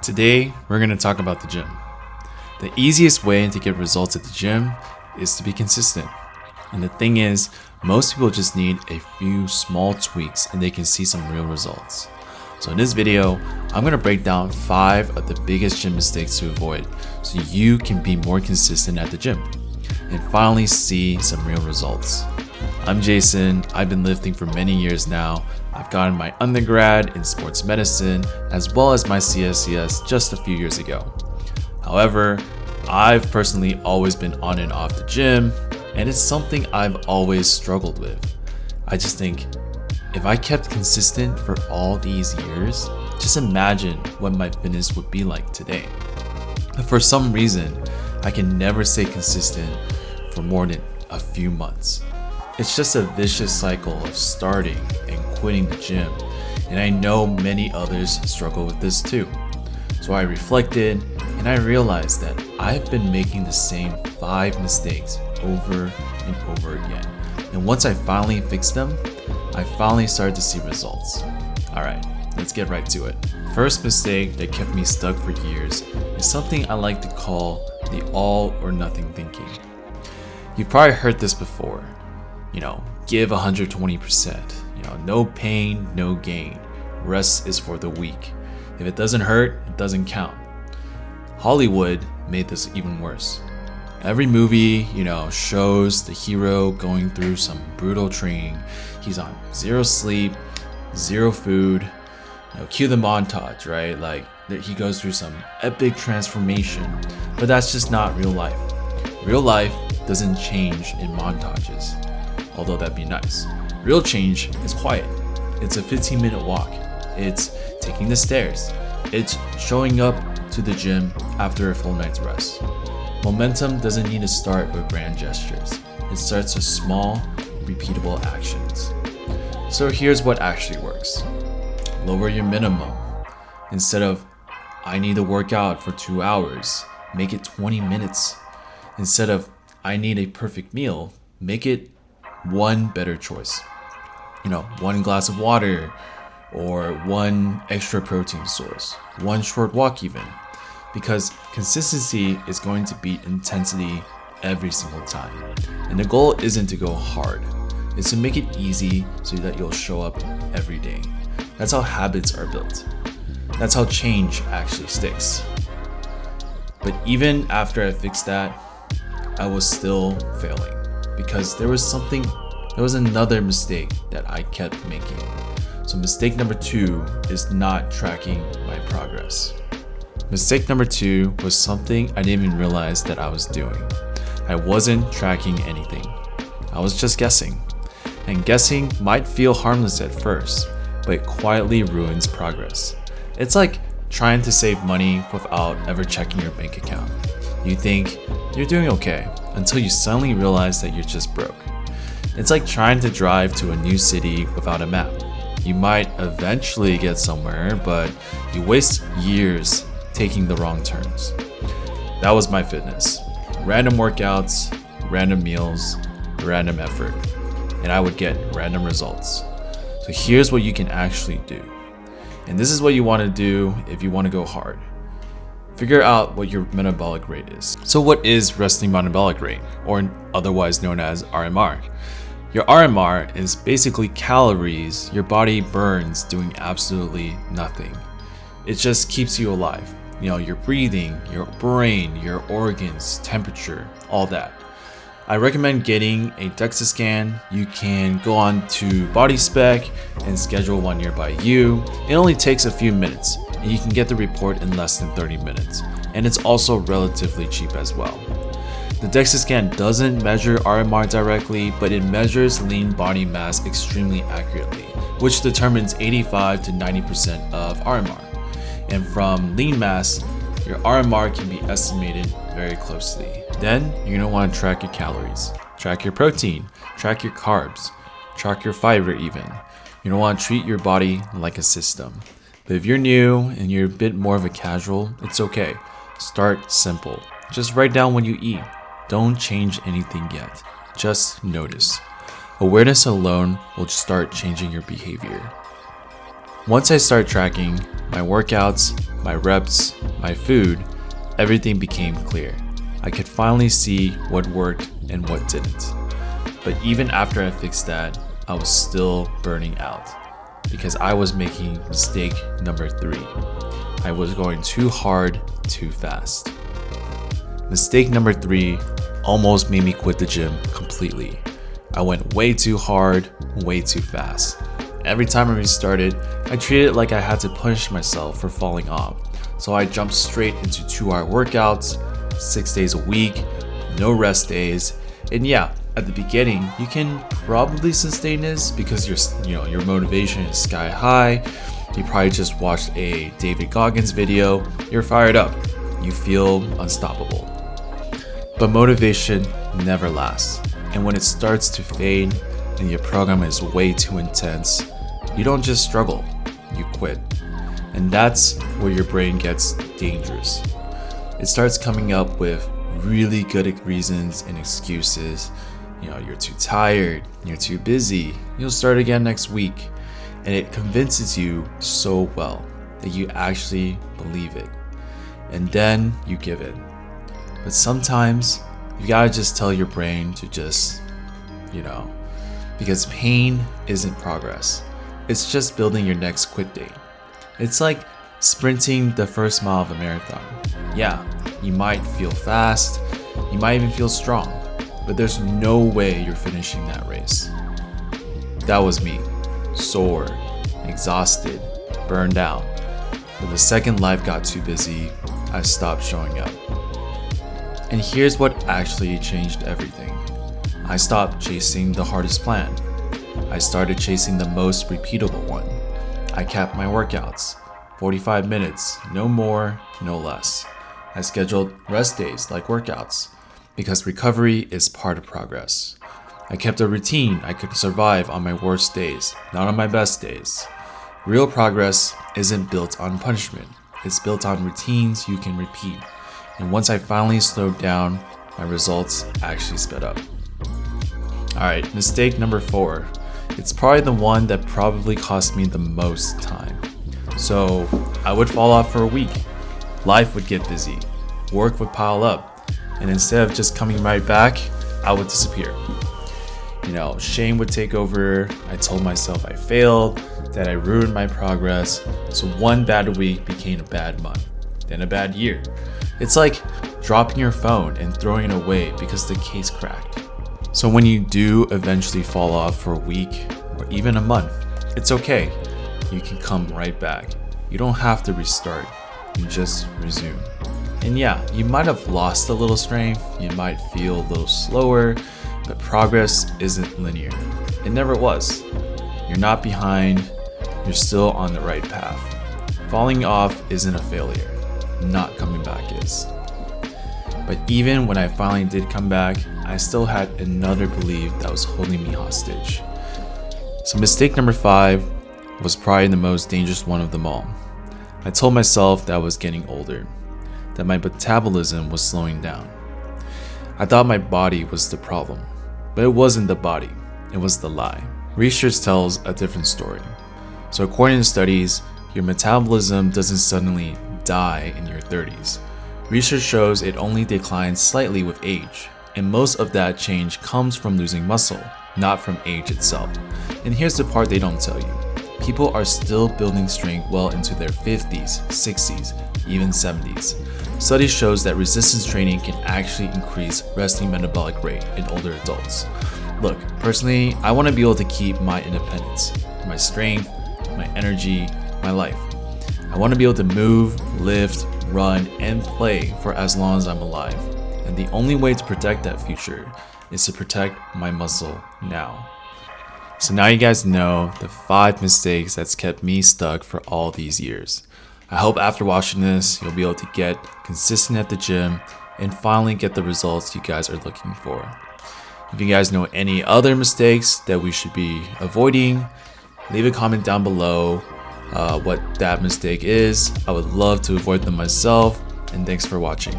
Today, we're going to talk about the gym. The easiest way to get results at the gym is to be consistent. And the thing is, most people just need a few small tweaks and they can see some real results. So in this video, I'm going to break down 5 of the biggest gym mistakes to avoid so you can be more consistent at the gym and finally see some real results. I'm Jason. I've been lifting for many years now. I've gotten my undergrad in sports medicine as well as my CSCS just a few years ago. However, I've personally always been on and off the gym, and it's something I've always struggled with. I just think if I kept consistent for all these years, just imagine what my fitness would be like today. But for some reason, I can never stay consistent for more than a few months. It's just a vicious cycle of starting and quitting the gym, and I know many others struggle with this too. So I reflected and I realized that I've been making the same 5 mistakes over and over again. And once I finally fixed them, I finally started to see results. Alright, let's get right to it. First mistake that kept me stuck for years is something I like to call the all or nothing thinking. You've probably heard this before. Give 120%. No pain, no gain. Rest is for the weak. If it doesn't hurt, it doesn't count. Hollywood made this even worse. Every movie, shows the hero going through some brutal training. He's on 0 sleep, 0 food. Cue the montage, right? Like he goes through some epic transformation. But that's just not real life. Real life doesn't change in montages, although that'd be nice. Real change is quiet. It's a 15-minute walk. It's taking the stairs. It's showing up to the gym after a full night's rest. Momentum doesn't need to start with grand gestures. It starts with small, repeatable actions. So here's what actually works. Lower your minimum. Instead of, I need to work out for 2 hours, make it 20 minutes. Instead of, I need a perfect meal, make it one better choice. 1 glass of water, or 1 extra protein source, 1 short walk even. Because consistency is going to beat intensity every single time. And the goal isn't to go hard, it's to make it easy so that you'll show up every day. That's how habits are built. That's how change actually sticks. But even after I fixed that, I was still failing because there was another mistake that I kept making. So mistake number 2 is not tracking my progress. Mistake number 2 was something I didn't even realize that I was doing. I wasn't tracking anything. I was just guessing. And guessing might feel harmless at first, but it quietly ruins progress. It's like trying to save money without ever checking your bank account. You think you're doing okay until you suddenly realize that you're just broke. It's like trying to drive to a new city without a map. You might eventually get somewhere, but you waste years taking the wrong turns. That was my fitness. Random workouts, random meals, random effort, and I would get random results. So here's what you can actually do. And this is what you want to do if you want to go hard. Figure out what your metabolic rate is. So what is resting metabolic rate, or otherwise known as RMR? Your RMR is basically calories your body burns doing absolutely nothing. It just keeps you alive. Your breathing, your brain, your organs, temperature, all that. I recommend getting a DEXA scan. You can go on to Body Spec and schedule one nearby you. It only takes a few minutes and you can get the report in less than 30 minutes. And it's also relatively cheap as well. The DEXA scan doesn't measure RMR directly, but it measures lean body mass extremely accurately, which determines 85 to 90% of RMR. And from lean mass, your RMR can be estimated very closely. Then you're gonna want to track your calories, track your protein, track your carbs, track your fiber even. You don't want to treat your body like a system. But if you're new and you're a bit more of a casual, it's okay. Start simple. Just write down what you eat. Don't change anything yet. Just notice. Awareness alone will start changing your behavior. Once I started tracking my workouts, my reps, my food, everything became clear. I could finally see what worked and what didn't. But even after I fixed that, I was still burning out because I was making mistake number 3. I was going too hard, too fast. Mistake number 3 almost made me quit the gym completely. I went way too hard, way too fast. Every time I restarted, I treated it like I had to punish myself for falling off. So I jumped straight into 2-hour workouts, 6 days a week, no rest days. And yeah, at the beginning, you can probably sustain this because your motivation is sky high. You probably just watched a David Goggins video. You're fired up. You feel unstoppable. But motivation never lasts. And when it starts to fade and your program is way too intense, you don't just struggle, you quit. And that's where your brain gets dangerous. It starts coming up with really good reasons and excuses. You're too tired, you're too busy, you'll start again next week. And it convinces you so well that you actually believe it. And then you give in. But sometimes you gotta just tell your brain to just, because pain isn't progress. It's just building your next quit date. It's like sprinting the first mile of a marathon. Yeah, you might feel fast, you might even feel strong, but there's no way you're finishing that race. That was me, sore, exhausted, burned out. But the second life got too busy, I stopped showing up. And here's what actually changed everything. I stopped chasing the hardest plan. I started chasing the most repeatable one. I capped my workouts, 45 minutes, no more, no less. I scheduled rest days like workouts, because recovery is part of progress. I kept a routine I could survive on my worst days, not on my best days. Real progress isn't built on punishment. It's built on routines you can repeat. And once I finally slowed down, my results actually sped up. Alright, mistake number 4. It's probably the one that probably cost me the most time. So I would fall off for a week. Life would get busy. Work would pile up. And instead of just coming right back, I would disappear. Shame would take over. I told myself I failed, that I ruined my progress. So one bad week became a bad month, then a bad year. It's like dropping your phone and throwing it away because the case cracked. So when you do eventually fall off for a week or even a month, it's okay. You can come right back. You don't have to restart. You just resume. And yeah, you might have lost a little strength. You might feel a little slower, but progress isn't linear. It never was. You're not behind. You're still on the right path. Falling off isn't a failure. Not coming back is. But even when I finally did come back, I still had another belief that was holding me hostage. So mistake number 5 was probably the most dangerous one of them all. I told myself that I was getting older, that my metabolism was slowing down. I thought my body was the problem, but it wasn't the body, it was the lie. Research tells a different story. So according to studies, your metabolism doesn't suddenly die in your 30s. Research shows it only declines slightly with age, and most of that change comes from losing muscle, not from age itself. And here's the part they don't tell you. People are still building strength well into their 50s, 60s, even 70s. Studies shows that resistance training can actually increase resting metabolic rate in older adults. Look, personally, I want to be able to keep my independence, my strength, my energy, my life. I want to be able to move, lift, run, and play for as long as I'm alive. And the only way to protect that future is to protect my muscle now. So now you guys know the 5 mistakes that's kept me stuck for all these years. I hope after watching this, you'll be able to get consistent at the gym and finally get the results you guys are looking for. If you guys know any other mistakes that we should be avoiding, leave a comment down below what that mistake is. I would love to avoid them myself, and thanks for watching.